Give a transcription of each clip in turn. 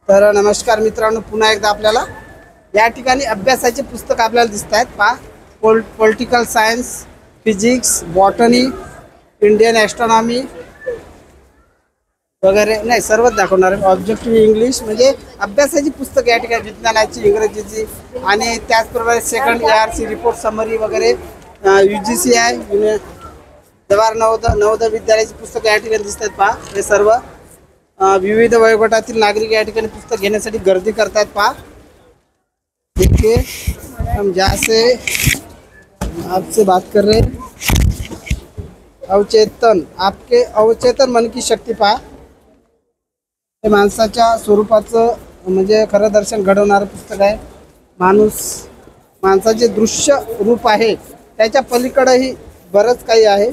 तर नमस्कार मित्रांनो, पुन्हा एकदा आपल्याला या ठिकाणी अभ्यासाचे पुस्तक आपल्याला दिसत आहेत। पहा, political science, physics, botany, Indian astronomy वगैरे नाही सर्वच दाखवणार आहे। ऑब्जेक्टिव्ह इंग्लिश म्हणजे अभ्यासाची पुस्तक या ठिकाणी, विज्ञानाची, इंग्रजीची आणि त्याचप्रमाणे सेकंड ईआरसी रिपोर्ट समरी वगैरे, UGCI जवाहर नवोदय विद्यालयाची पुस्तक या ठिकाणी दिसत आहेत। पहा, हे सर्व विविध वयोगटातील नागरिक या ठिकाणी पुस्तक घेण्यासाठी गर्दी करतात। पहा, देखिए हम जहाँ से आपसे बात कर रहे हैं, अवचेतन, आपके अवचेतन मन की शक्ती। पहा, हे माणसाच्या स्वरूपाचं म्हणजे खरं दर्शन घडवणारं पुस्तक आहे। माणसाचे दृश्य रूप आहे, त्याच्या पलीकडेही बरंच काही आहे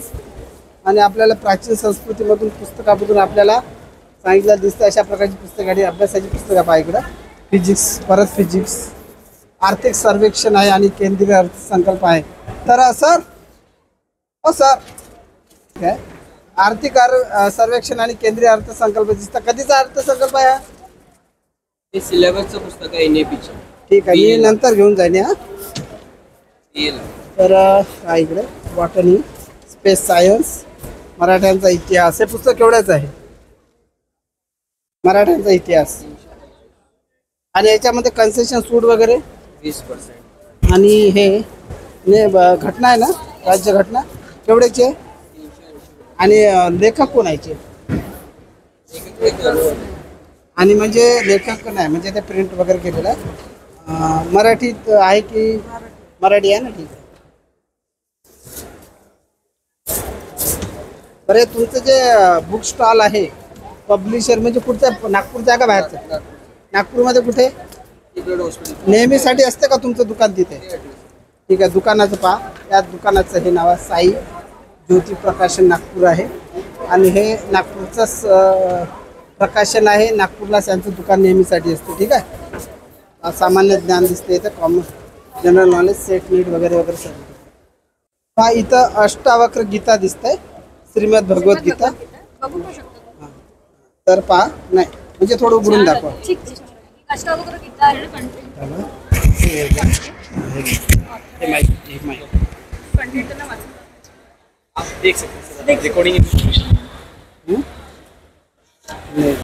आणि आपल्याला प्राचीन संस्कृतीमधून पुस्तकामधून आपल्याला सांगितलं दिसतं। अशा प्रकारची पुस्तक आणि अभ्यासाची पुस्तकं पहा। इकडं फिजिक्स, परत फिजिक्स, आर्थिक सर्वेक्षण आहे आणि केंद्रीय अर्थसंकल्प आहे। तर सर काय आर्थिक सर्वेक्षण आणि केंद्रीय अर्थसंकल्प दिसतं, कधीचा अर्थसंकल्प आहे? हे सिलेबसचं पुस्तक आहे NAPचं। ठीक आहे, मी नंतर घेऊन जाईन। तर इकडे बॉटनी, स्पेस सायन्स, मराठ्यांचा इतिहास, हे पुस्तक केवढ्याचं आहे? मराठ्यांचा इतिहास आणि याच्यामध्ये कन्सेशन सूट वगैरे 20%। आणि हे घटना आहे ना, राज्य घटना केवढ्याची आहे आणि लेखक कोण आहे? आणि म्हणजे लेखक नाही म्हणजे ते प्रिंट वगैरे केलेलं आहे, मराठीत आहे की? मराठी आहे ना, ठीक आहे। बरे, तुमचं जे बुक स्टॉल आहे, पब्लिशर म्हणजे कुठचं, नागपूरचं आहे का बाहेरचं? नागपूरमध्ये कुठे? नेहमीसाठी असते का तुमचं दुकान तिथे? ठीक आहे, दुकानाचं पहा, या दुकानाचं हे नाव आहे साई ज्योती प्रकाशन नागपूर आहे आणि हे नागपूरचंच प्रकाशन आहे। नागपूरला त्यांचं दुकान नेहमीसाठी असते। ठीक आहे, सामान्य ज्ञान दिसते इथं, कॉमन जनरल नॉलेज, सेट नीट वगैरे वगैरे सर। पहा, इथं अष्टावक्र गीता दिसतंय, श्रीमद भगवत गीता। तर पहा, नाही म्हणजे थोडं उघडून दाखवा। आप देख सकते हैं रिकॉर्डिंग।